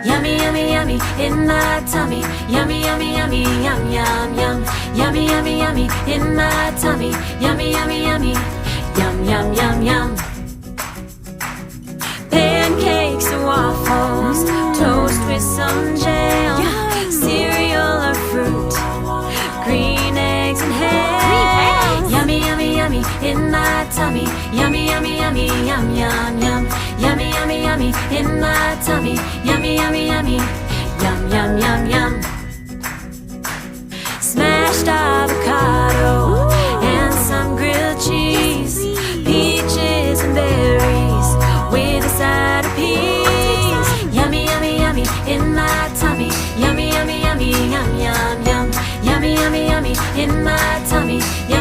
Yummy, yummy, yummy in my tummy. Yummy, yummy, yummy, yum, yum, yum. Yummy, yummy, yummy in my tummy. Yummy, yummy, yummy, yum, yum, yum, yum. Pancakes and waffles, toast with some jam, cereal or fruit, green eggs and ham. Yummy, yummy, yummy in my tummy. Yummy, yummy, yummy, yum, yum, yum. Yummy, yummy, yummy in my tummy. Yummy, yummy, yummy, yum, yum, yum, yum. Smashed avocado,